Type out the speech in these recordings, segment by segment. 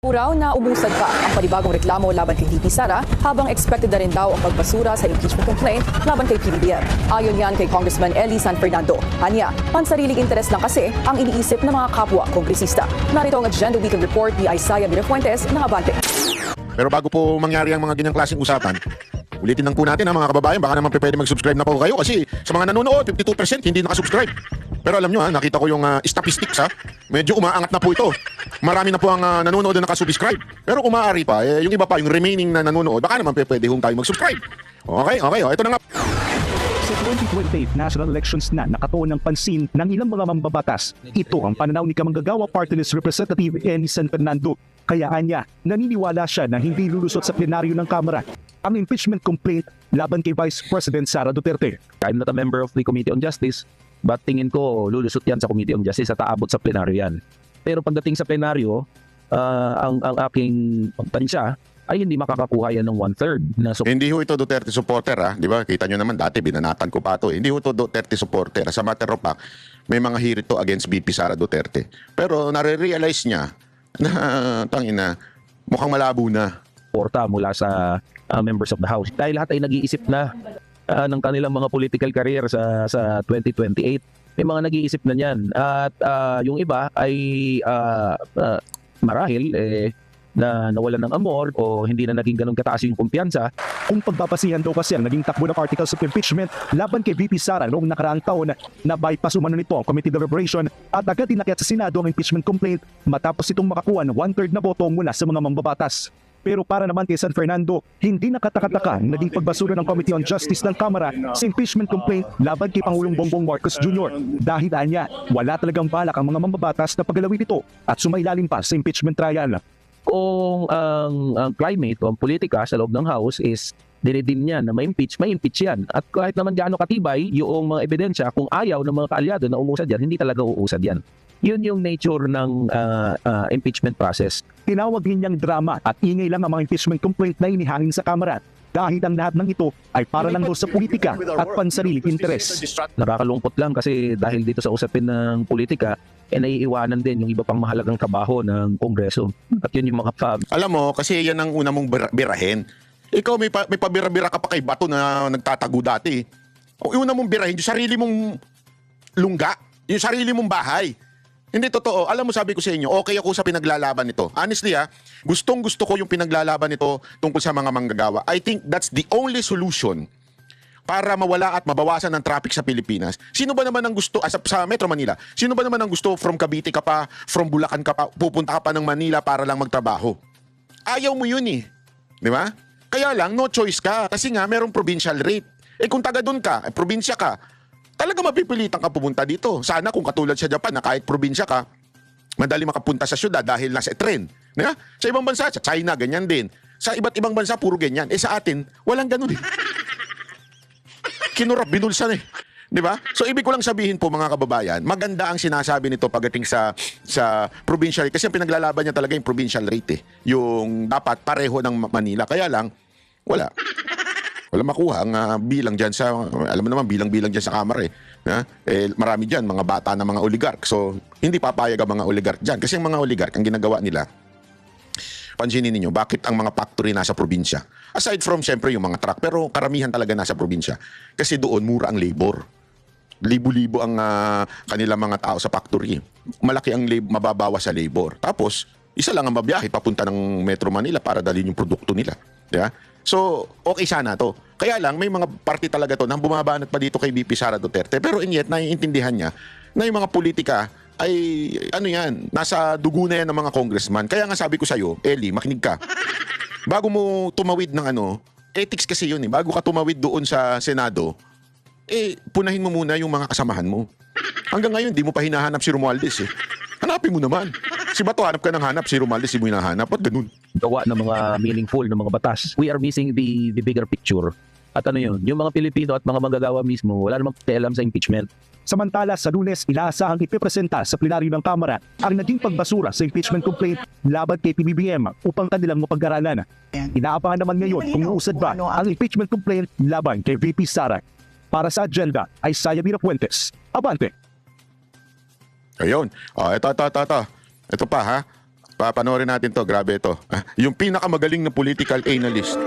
Raw na umusad pa ang panibagong reklamo laban kay VP Sara habang expected na rin daw ang pagbasura sa impeachment complaint laban kay PBBM. Ayon yan kay Congressman Eli San Fernando. Anya, pansariling interes lang kasi ang iniisip ng mga kapwa kongresista. Narito ang Agenda Weekend Report ni Isaiah Mirafuentes ng Abante. Pero bago po mangyari ang mga ganyang klaseng usapan, ulitin lang po natin mga kababayan, baka naman pwede mag-subscribe na po kayo kasi sa mga nanonood, 52% hindi nakasubscribe. Pero alam nyo nakita ko yung statistics medyo umaangat na po ito. Marami na po ang nanonood na nakasubscribe. Pero kung maaari pa, yung iba pa, yung remaining na nanonood, baka naman pwede tayo mag-subscribe. Okay, ito na nga. Sa 2028 national elections na nakatuon ng pansin ng ilang mga mambabatas. Ito ang pananaw ni Kamanggagawa Party List Representative Eli San Fernando. Kaya anya, naniniwala siya na hindi lulusot sa plenaryo ng Kamara ang impeachment complaint laban kay Vice President Sara Duterte. I'm not a member of the Committee on Justice, but tingin ko lulusot yan sa Committee on Justice at aabot sa plenaryo yan. Pero pagdating sa plenaryo, ang aking tansya ay hindi makakakuha yan ng 1/3 na support. Hindi ho ito Duterte supporter di ba? Kita nyo naman dati, binanatan ko pa ito. Hindi ho ito Duterte supporter. Sa matter of fact, may mga hirit to against VP Sara Duterte. Pero nare-realize niya na tangina, mukhang malabo na. Suporta mula sa members of the House. Dahil lahat ay nag-iisip na ng kanilang mga political career sa 2028. May mga nag-iisip na niyan. At yung iba ay marahil na nawalan ng amor o hindi na naging ganun kataas yung kumpiyansa. Kung pagbabasihan daw kasi ang naging takbo ng articles of impeachment laban kay VP Sara noong nakaraang taon na bypass umano nito ang committee deliberation at agad inakyat sa Senado ang impeachment complaint matapos itong makakuha ng 1/3 na boto mula sa mga mambabatas. Pero para naman kay San Fernando, hindi nakataka-taka ang naging pagbasura ng Committee on Justice ng Kamara sa impeachment complaint laban kay Pangulong Bongbong Marcos Jr. Dahil anya, wala talagang balak ang mga mambabatas na paggalawin ito at sumailalim pa sa impeachment trial. Kung ang climate o ang politika sa loob ng House is dinidim niya na ma-impeach yan. At kahit naman gaano katibay yung mga ebidensya, kung ayaw ng mga kaalyado na umusad yan, hindi talaga uusad yan. Yun yung nature ng impeachment process. Tinawag din niyang drama at ingay lang ang mga impeachment complaint na inihangin sa Kamara dahil ang lahat ng ito ay para lang daw sa politika at pansariling interes. Nakakalungkot lang kasi dahil dito sa usapin ng politika, naiiwanan din yung iba pang mahalagang trabaho ng Kongreso. At yun yung mga Alam mo, kasi yan ang una mong birahin. Ikaw may pabira-bira ka pa kay Bato na nagtatago dati. O una mong birahin, yung sarili mong lungga, yung sarili mong bahay. Hindi totoo. Alam mo, sabi ko sa inyo, okay ako sa pinaglalaban nito. Honestly gustong-gusto ko yung pinaglalaban nito tungkol sa mga manggagawa. I think that's the only solution para mawala at mabawasan ng traffic sa Pilipinas. Sino ba naman ang gusto, sa Metro Manila, sino ba naman ang gusto from Cavite ka pa, from Bulacan ka pa, pupunta ka pa ng Manila para lang magtrabaho? Ayaw mo yun Di ba? Kaya lang, no choice ka. Kasi nga, merong provincial rate. Kung taga doon ka, probinsya ka, talaga mapipilitan ka pumunta dito. Sana kung katulad sa Japan na kahit probinsya ka, madali makapunta sa syudad dahil nasa tren. Diba? Sa ibang bansa, sa China, ganyan din. Sa iba't ibang bansa, puro ganyan. Sa atin, walang ganun Kinurap, binulsan Diba? So ibig ko lang sabihin po mga kababayan, maganda ang sinasabi nito pagdating sa provincial rate. Kasi ang pinaglalaban niya talaga yung provincial rate Yung dapat pareho ng Manila. Kaya lang, wala makuha ang bilang dyan sa, alam mo naman, bilang-bilang dyan sa Kamara marami dyan, mga bata na mga oligark. So, hindi papayag ang mga oligark dyan. Kasi ang mga oligark, ang ginagawa nila, pansinin ninyo, bakit ang mga factory nasa probinsya? Aside from, syempre, yung mga truck, pero karamihan talaga nasa probinsya. Kasi doon, mura ang labor. Libo-libo ang kanilang mga tao sa factory. Malaki ang mababawa sa labor. Tapos, isa lang ang mabiyahe papunta ng Metro Manila para dalhin yung produkto nila. Diba? So, okay sana to. Kaya lang, may mga party talaga to na bumabanat pa dito kay VP Sara Duterte. Pero yet, naiintindihan niya na yung mga politika ay, nasa dugo na yan ng mga congressman. Kaya nga sabi ko sa'yo, Eli, makinig ka. Bago mo tumawid ng ethics kasi yun Bago ka tumawid doon sa Senado, punahin mo muna yung mga kasamahan mo. Hanggang ngayon, di mo pa hinahanap si Romualdez Hanapin mo naman. Si Bato, hanap ka ng hanap. Si Romualdez, di mo hinahanap. At ganun. gawa ng mga meaningful ng mga batas. We are missing the bigger picture. At yun, yung mga Pilipino at mga manggagawa mismo, wala namang pakialam sa impeachment. Samantala sa Lunes, inaasahang ipipresenta sa plenaryo ng Kamara ang naging pagbasura sa impeachment complaint laban kay PBBM upang kanilang mapag-aralan. Inaabangan naman ngayon kung uusad ba ang impeachment complaint laban kay VP Sara. Para sa Agenda, Isaiah Mirafuentes, Abante. Ayun. Ito pa Papanoorin natin to, grabe ito. Yung pinakamagaling na political analyst.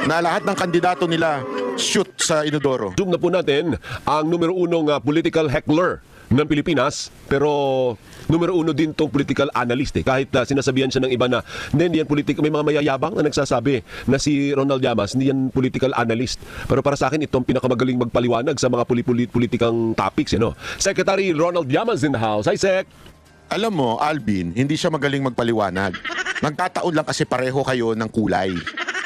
Na lahat ng kandidato nila shoot sa inodoro. Zoom na po natin ang numero unong political heckler ng Pilipinas, pero numero uno din tong political analyst Kahit sinasabihan siya ng iba na hindi yan may mga mayayabang na nagsasabi na si Ronald Llamas hindi yan political analyst. Pero para sa akin itong pinakamagaling magpaliwanag sa mga politikang topics. Secretary Ronald Llamas in the house. Hi, Sec! Alam mo, Alvin, hindi siya magaling magpaliwanag. Nagkataon lang kasi pareho kayo ng kulay.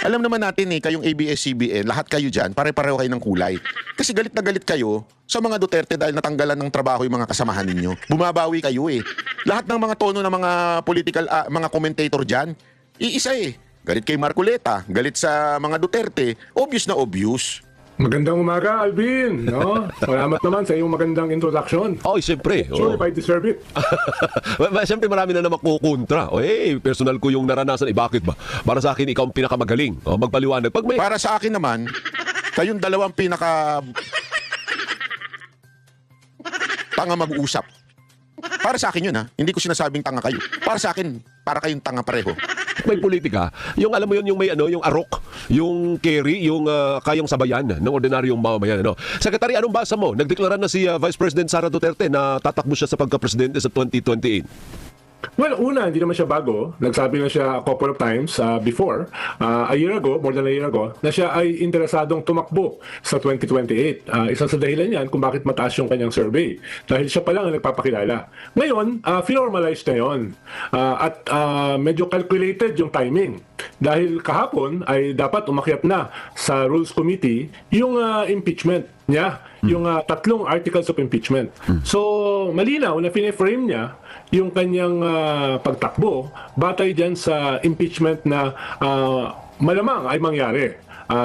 Alam naman natin kayong ABS-CBN, lahat kayo dyan, pare-pareho kayo ng kulay. Kasi galit na galit kayo sa mga Duterte dahil natanggalan ng trabaho yung mga kasamahan ninyo. Bumabawi kayo Lahat ng mga tono ng mga political, mga commentator dyan, iisa Galit kay Marcoleta, galit sa mga Duterte, obvious na obvious. Magandang umaga, Alvin. No? Salamat naman sa iyong magandang introduction. Oh, siyempre. Sure, if I deserve it. Siyempre marami na naman kukontra. Personal ko yung naranasan. Bakit ba? Para sa akin, ikaw ang pinakamagaling. Magpaliwanag. Pag may... Para sa akin naman, kayong dalawang tanga mag-uusap. Para sa akin yun Hindi ko sinasabing tanga kayo. Para sa akin, para kayong tanga pareho. May politika, yung alam mo yun, yung may yung arok, yung carry, yung kayang sabayan ng ordinaryong mamamayan. Secretary, anong basa mo? Nagdeklara na si Vice President Sara Duterte na tatakbo siya sa pagka-presidente sa 2028. Well, una, hindi naman siya bago. Nagsabi na siya a couple of times before, a year ago, more than a year ago, na siya ay interesadong tumakbo sa 2028. Isa sa dahilan yan kung bakit mataas yung kanyang survey. Dahil siya pa lang ang nagpapakilala. Ngayon, finormalize na yun. At medyo calculated yung timing. Dahil kahapon ay dapat umakyat na sa Rules Committee yung impeachment niya, yung tatlong articles of impeachment. So, malinaw na fine-frame niya yung kanyang pagtakbo batay dyan sa impeachment na malamang ay mangyari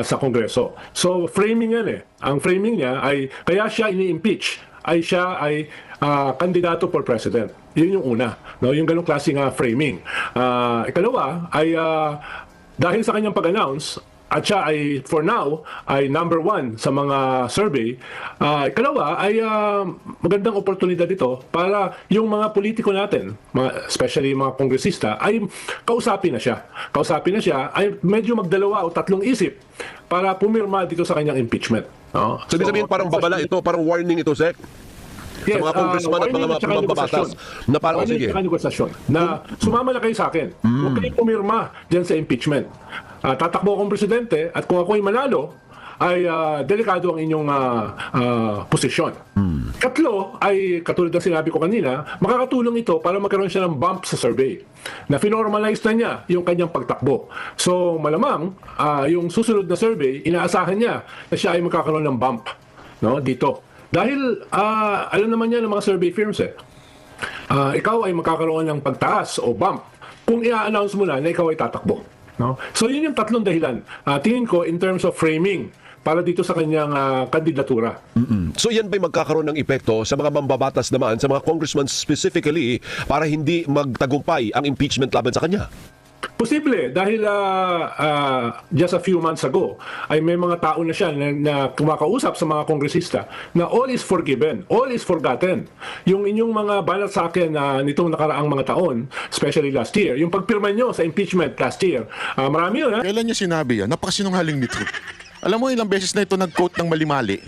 sa Kongreso. So, framing yan Ang framing niya ay, kaya siya ini-impeach, ay siya ay kandidato for president. Yun yung una. No? Yung ganong klaseng framing. Ikalawa ay dahil sa kanyang pag-announce, at siya ay, for now, ay number 1 sa mga survey. Ikalawa ay magandang oportunidad ito para yung mga politiko natin, especially mga kongresista, ay kausapin na siya. Kausapin na siya, ay medyo magdalawa o tatlong isip para pumirma dito sa kanyang impeachment. No? So, sabihin parang babala ito, parang warning ito, Sec? Yes, sa mga congressman at mga mambabatas na parang sige. Negosasyon na sumama na kayo sa akin. Huwag kayong pumirma dyan sa impeachment. Tatakbo akong presidente at kung ako'y manalo, ay delikado ang inyong posisyon. Katlo ay, katulad ng sinabi ko kanina, makakatulong ito para magkaroon siya ng bump sa survey. Na finormalize na niya yung kanyang pagtakbo. So malamang, yung susunod na survey, inaasahan niya na siya ay magkakaroon ng bump dito. Dahil, alam naman niya ng mga survey firms ikaw ay magkakaroon ng pagtaas o bump kung i-announce mo na ikaw ay tatakbo. No? So yun yung tatlong dahilan. Tingin ko in terms of framing para dito sa kanyang kandidatura. So yan ba'y magkakaroon ng epekto sa mga mambabatas naman, sa mga congressmen specifically, para hindi magtagumpay ang impeachment laban sa kanya? Posible, dahil just a few months ago, ay may mga tao na siya na kumakausap sa mga kongresista na all is forgiven, all is forgotten. Yung inyong mga banat sa akin nitong nakaraang mga taon, especially last year, yung pagpirma nyo sa impeachment last year, marami yun. Kailan niya sinabi yan? Napakasinungaling nito. Alam mo, ilang beses na ito nag-quote ng mali-mali.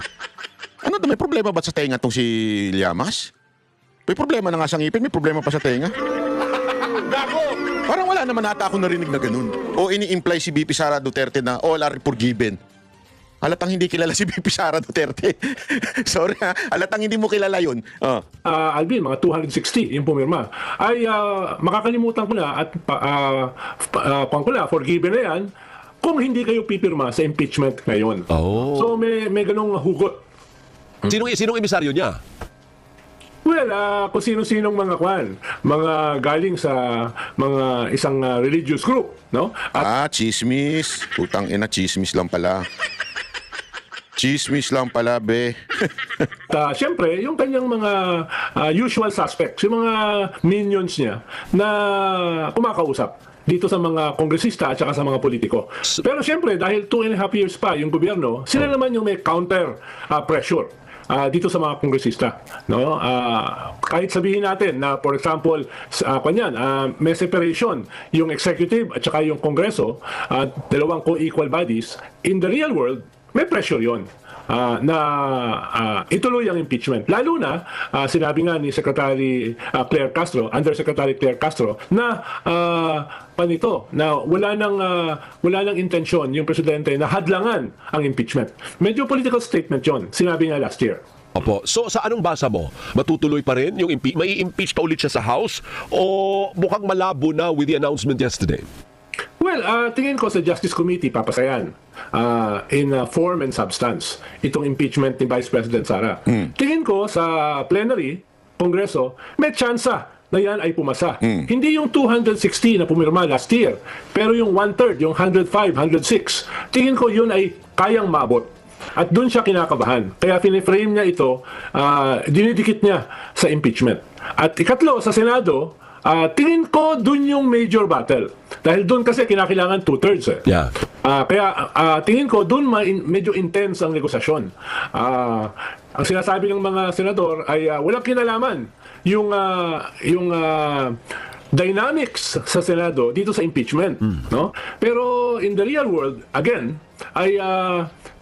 Ano, may problema ba sa tenga tong si Llamas? May problema na nga sa ngipin, may problema pa sa tenga. Parang wala naman ata ako narinig na ganun. O ini-imply si BP Sara Duterte na all are forgiven. Halatang hindi kilala si BP Sara Duterte. Sorry halatang hindi mo kilala yun. Alvin, mga 260 yung pumirma. Ay makakalimutan ko na at forgiven na yan kung hindi kayo pipirma sa impeachment ngayon. Oh. So may ganong hugot. Sinong emisaryo niya? Well, kung sino-sinong mga galing sa mga isang religious group, no? At Chismis. Putang ina, chismis lang pala. Chismis lang pala, be. Siyempre, yung kanyang mga usual suspects, yung mga minions niya na kumakausap dito sa mga kongresista at saka sa mga politiko. Pero siyempre, dahil 2.5 years pa yung gobyerno, sila naman yung may counter pressure. dito sa mga kongresista, no? Kahit sabihin natin na for example may separation yung executive at saka yung kongreso, dalawang co-equal bodies, in the real world may pressure yon na ituloy ang impeachment. Lalo na sinabi nga ni Secretary Claire Castro, Undersecretary Claire Castro, na na wala nang intensyon yung presidente na hadlangan ang impeachment. Medyo political statement yon. Sinabi nga last year. Opo. So sa anong basa mo? Matutuloy pa rin yung may impeach pa ulit siya sa House o mukhang malabo na with the announcement yesterday? Well, tingin ko sa Justice Committee papasayan in form and substance itong impeachment ni Vice President Sara. Tingin ko sa plenary, Kongreso, may tsansa na yan ay pumasa. Hindi yung 260 na pumirma last year, pero yung 1/3, yung 105, 106, tingin ko yun ay kayang maabot. At doon siya kinakabahan. Kaya piniframe niya ito, dinidikit niya sa impeachment. At ikatlo, sa Senado, tingin ko doon yung major battle. Dahil doon kasi kinakailangan 2/3 eh. Yeah. Kaya tingin ko doon medyo intense ang negosasyon. Ang sinasabi ng mga senador ay walang kinalaman yung dynamics sa Senado dito sa impeachment, no? Pero in the real world, again, ay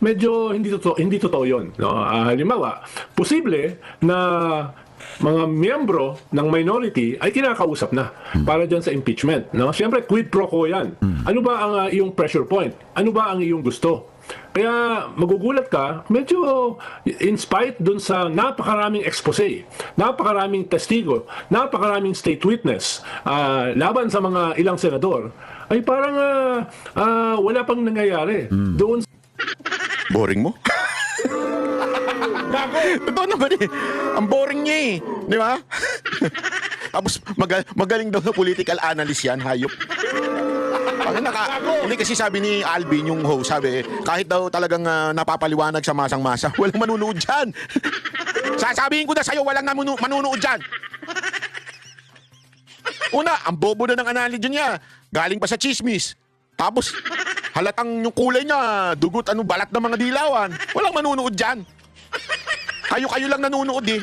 medyo hindi totoo 'yon, no? Halimbawa, posible na mga miyembro ng minority ay kinakausap na para dyan sa impeachment, no? Siyempre, quid pro quo yan. Ano ba ang iyong pressure point? Ano ba ang iyong gusto? Kaya magugulat ka, medyo in spite dun sa napakaraming expose, napakaraming testigo, napakaraming state witness laban sa mga ilang senador, ay parang wala pang nangyayari. Doon Boring mo? Totoo naman eh. Ang boring niya eh. Di ba? Tapos magaling daw na political analyst yan, hayop. Hindi kasi sabi ni Alvin, yung host, sabi, kahit daw talagang napapaliwanag sa masang-masa, walang manunood dyan. Sasabihin ko na sa'yo, walang manunood dyan. Una, ang bobo na ng analogy niya. Galing pa sa chismis. Tapos, halatang yung kulay niya, dugot, balat ng mga dilawan. Walang manunood dyan. Kayo lang nanonood eh.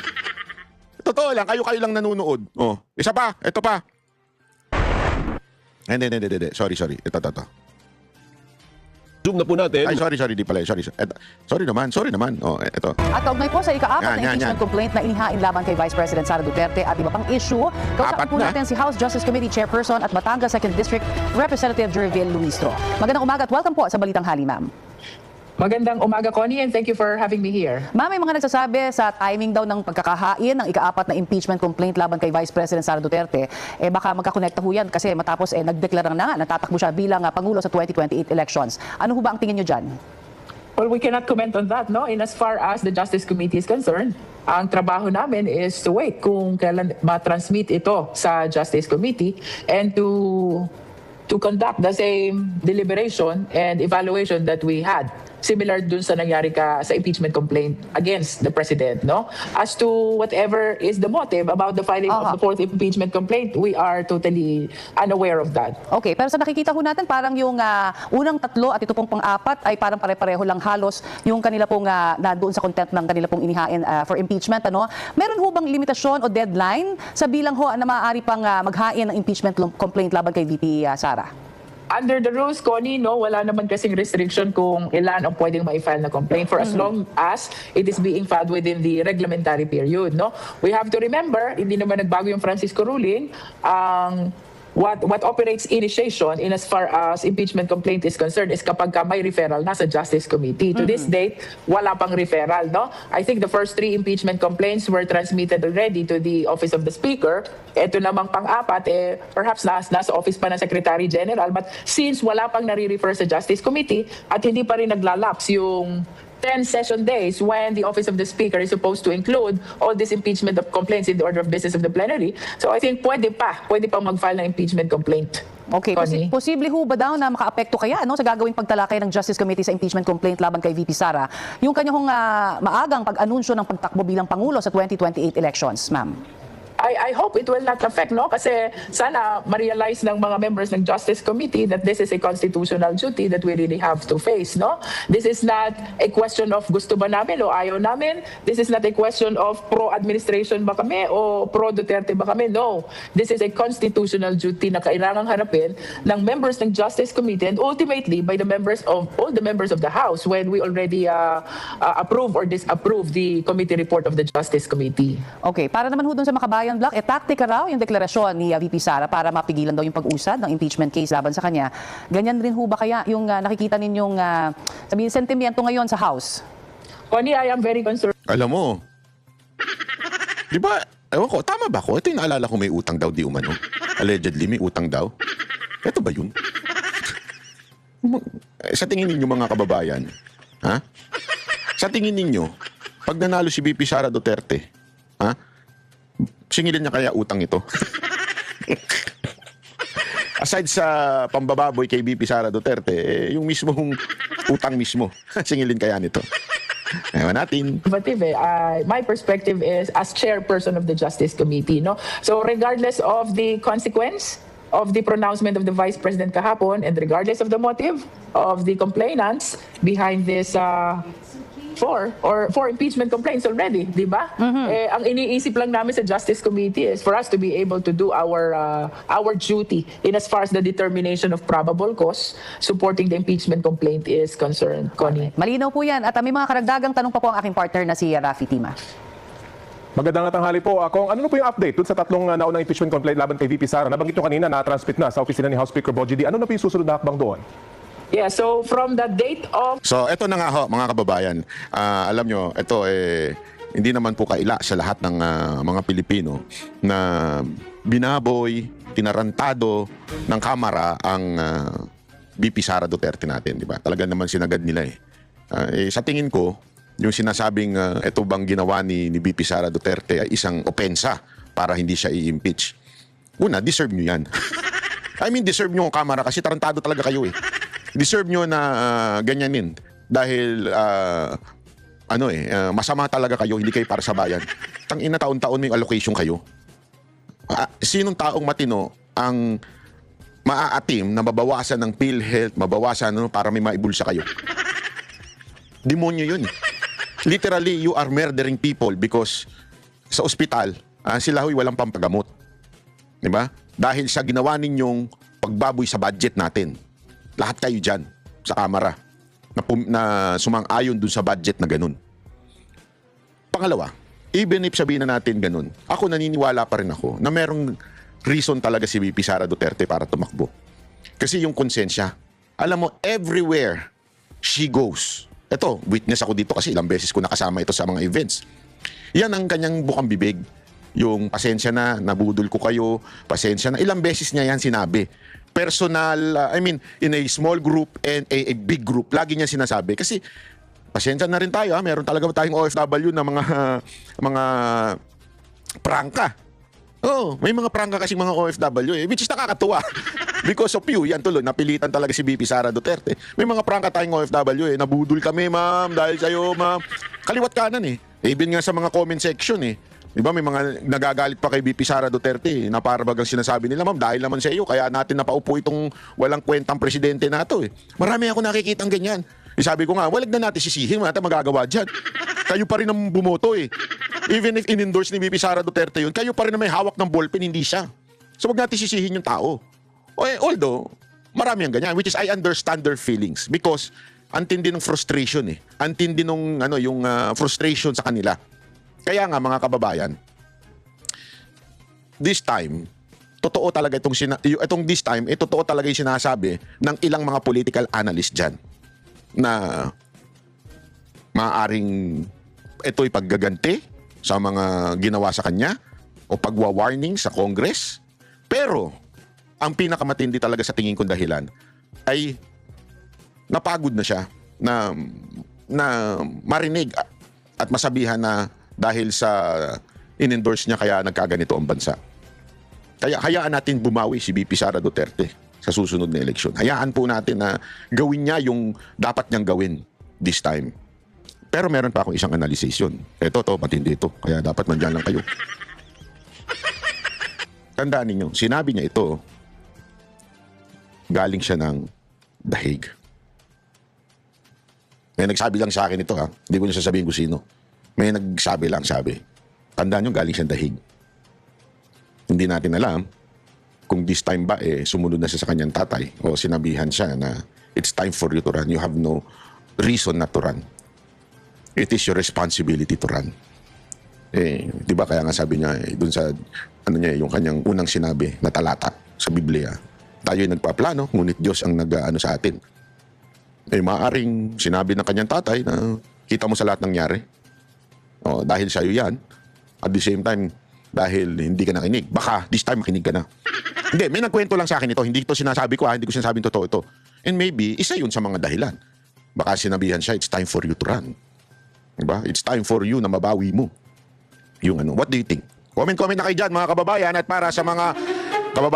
Totoo lang, kayo lang nanonood. Oh, isa pa, ito pa. Hindi. Sorry. Ito. Zoom na po natin. Ay, sorry, di pala. Sorry. Sorry naman. Oh, ito. At kaugnay po sa ikaapat na Yan. impeachment complaint na inihain laban kay Vice President Sara Duterte at iba pang issue, kausapin Apat po na. natin si House Justice Committee Chairperson at Batangas 2nd District Representative Jervil Luistro. Magandang umaga at welcome po sa Balitang Hali, ma'am. Magandang umaga, Connie, and thank you for having me here. Ma'am, may mga nagsasabi sa timing daw ng pagkakahain ng ikaapat na impeachment complaint laban kay Vice President Sara Duterte, baka magkakonekta ho yan kasi matapos nagdeklara na natatakbo siya bilang Pangulo sa 2028 elections. Ano ho ba ang tingin nyo dyan? Well, we cannot comment on that, no? In as far as the Justice Committee is concerned, ang trabaho namin is to wait kung kailan ma-transmit ito sa Justice Committee and to conduct the same deliberation and evaluation that we had, similar dun sa nangyari sa impeachment complaint against the president, no? As to whatever is the motive about the filing of the fourth impeachment complaint, we are totally unaware of that. Okay, pero sa nakikita ho natin, parang yung unang tatlo at ito pong pang-apat ay parang pare-pareho lang halos yung kanila pong doon sa content ng kanila pong inihain for impeachment. Ano? Meron ho bang limitasyon o deadline sa bilang ho na maaari pang maghain ng impeachment complaint laban kay VP Sara? Under the rules, Connie, no, wala naman kasing restriction kung ilan ang pwedeng ma-file na complaint for as long as it is being filed within the reglementary period, no? We have to remember, hindi naman nagbago yung Francisco ruling, what operates initiation in as far as impeachment complaint is concerned is kapag may referral na sa Justice Committee. To this date, wala pang referral, no? I think the first 3 impeachment complaints were transmitted already to the Office of the Speaker. Ito namang pang-apat, perhaps nasa office pa ng Secretary General. But since wala pang nare-refer sa Justice Committee at hindi pa rin naglalapse yung 10 session days when the Office of the Speaker is supposed to include all this impeachment of complaints in the order of business of the plenary. So I think pwede pa mag-file ng impeachment complaint. Okay, Connie. posible ho ba daw na makaapekto kaya sa gagawing pagtalakay ng Justice Committee sa impeachment complaint laban kay VP Sara yung kanyang maagang pag-anunsyo ng pagtakbo bilang Pangulo sa 2028 elections, ma'am? I hope it will not affect, no? Kasi sana ma-realize ng mga members ng Justice Committee that this is a constitutional duty that we really have to face, no? This is not a question of gusto ba namin o ayaw namin. This is not a question of pro-administration ba kami o pro-Duterte ba kami. No. This is a constitutional duty na kailangang harapin ng members ng Justice Committee and ultimately by the members of all the members of the House when we already approve or disapprove the committee report of the Justice Committee. Okay, para naman ho dun sa Makabayan Block, taktika raw yung deklarasyon ni VP Sara para mapigilan daw yung pag-usad ng impeachment case laban sa kanya. Ganyan rin ho ba kaya yung nakikita ninyong sabihin sentimiento ngayon sa House? Connie, I am very concerned. Alam mo, di ba, ewan ko, tama ba ko? Ito yung naalala ko may utang daw di umano. Allegedly may utang daw. Ito ba yun? Sa tingin ninyo mga kababayan, ha? Sa tingin ninyo, pag nanalo si VP Sara Duterte, ha? Singilin niya kaya utang ito? Aside sa pambababoy kay VP Sara Duterte, yung mismong utang mismo, singilin kaya nito? Ewan natin. My perspective is as chairperson of the Justice Committee, no? So regardless of the consequence of the pronouncement of the Vice President kahapon and regardless of the motive of the complainants behind this four impeachment complaints already, di ba? Ang iniisip lang namin sa Justice Committee is for us to be able to do our duty in as far as the determination of probable cause supporting the impeachment complaint is concerned, Connie. Malinaw po yan. At may mga karagdagang tanong pa po ang aking partner na si Rafi Tima. Magandang tanghali po. Kung ano po yung update dun sa tatlong naunang impeachment complaint laban kay VP Sara? Nabanggit nyo kanina na transmit na sa opisina ni House Speaker Bogie D. Ano na po yung susunod na hakbang doon? Yeah, so from the date of So, eto na nga ho, mga kababayan. Alam nyo, ito hindi naman po kaila sa lahat ng mga Pilipino na binaboy, tinarantado ng Kamara ang VP Sara Duterte natin, di ba? Talaga naman sinagad nila sa tingin ko, yung sinasabing ito bang ginawa ni VP Sara Duterte ay isang opensa para hindi siya i-impeach. Una, deserve nyo yan. I mean, deserve nyo ang Kamara kasi tarantado talaga kayo Deserve nyo na ganyanin dahil masama talaga kayo, hindi kayo para sa bayan. Tangina taon-taon may allocation kayo. Sinong taong matino ang maaatim na mabawasan ng PhilHealth, mabawasan para may maibulsa kayo? Demonyo yun. Literally, you are murdering people because sa ospital, sila ho'y walang pampagamot. Diba? Dahil sa ginawa ninyong pagbaboy sa budget natin. Lahat kayo dyan sa Kamara na sumang-ayon dun sa budget na ganun. Pangalawa, even if sabihin na natin ganun, ako naniniwala pa rin ako na merong reason talaga si VP Sara Duterte para tumakbo. Kasi yung konsensya, alam mo, everywhere she goes. Ito, witness ako dito kasi ilang beses ko nakasama ito sa mga events. Yan ang kanyang bukang bibig. Yung pasensya na, nabudol ko kayo, pasensya na. Ilang beses niya yan sinabi. Personal, in a small group and a big group, lagi niya sinasabi. Kasi, pasensya na rin tayo, meron talaga tayong OFW na mga prangka. May mga prangka kasing mga OFW which is nakakatuwa. Because of you, yan tuloy, napilitan talaga si VP Sara Duterte. May mga prangka tayong OFW nabudol kami ma'am, dahil sa'yo ma'am. Kaliwat kanan Even nga sa mga comment section Di ba may mga nagagalit pa kay VP Sara Duterte na para bagang sinasabi nila, ma'am, dahil naman sa iyo, kaya natin napaupo itong walang kwentang presidente na ito Marami ako nakikitang ganyan. Sabi ko nga, walag na natin sisihin, wala tayong magagawa dyan. Kayo pa rin ang bumoto Even if in-endorse ni VP Sara Duterte yun, kayo pa rin na may hawak ng ballpen, hindi siya. So wag natin sisihin yung tao. Although, marami ang ganyan, which is I understand their feelings because antindi ng frustration Antindi nung yung frustration sa kanila. Kaya nga mga kababayan, this time, totoo talaga this time, totoo talaga yung sinasabi ng ilang mga political analyst dyan na maaaring ito'y paggaganti sa mga ginawa sa kanya o pagwa-warning sa Congress. Pero, ang pinakamatindi talaga sa tingin kong dahilan ay napagod na siya na marinig at masabihan na dahil sa in-endorse niya kaya nagkaganito ang bansa. Kaya hayaan natin bumawi si VP Sara Duterte sa susunod na eleksyon. Hayaan po natin na gawin niya yung dapat niyang gawin this time. Pero meron pa akong isang analysis yun. Ito, matindi ito. Kaya dapat mandyan lang kayo. tandaan ninyo, sinabi niya ito, galing siya ng dahig. May nagsabi lang sa akin ito, ha. Hindi ko niya sasabihin kung sino. May nagsabi lang, sabi. Tandaan nyo, galing siya dahig. Hindi natin alam kung this time ba sumunod na siya sa kanyang tatay o sinabihan siya na it's time for you to run. You have no reason not to run. It is your responsibility to run. Di ba kaya nga sabi niya dun sa yung kanyang unang sinabi na talata sa Biblia. Tayo ay nagpaplano, ngunit Diyos ang nag-ano sa atin. Maaaring sinabi ng kanyang tatay na kita mo sa lahat ng nangyari. Dahil sa'yo yan. At the same time, dahil hindi ka nakinig. Baka this time makinig ka na. Hindi, may nagkwento lang sa akin ito. Hindi ito sinasabi ko, hindi ko sinasabing totoo ito. And maybe, isa yun sa mga dahilan. Baka sinabihan siya, it's time for you to run. Diba? It's time for you na mabawi mo. Yung ano. What do you think? Comment na kayo dyan, mga kababayan. At para sa mga kababayan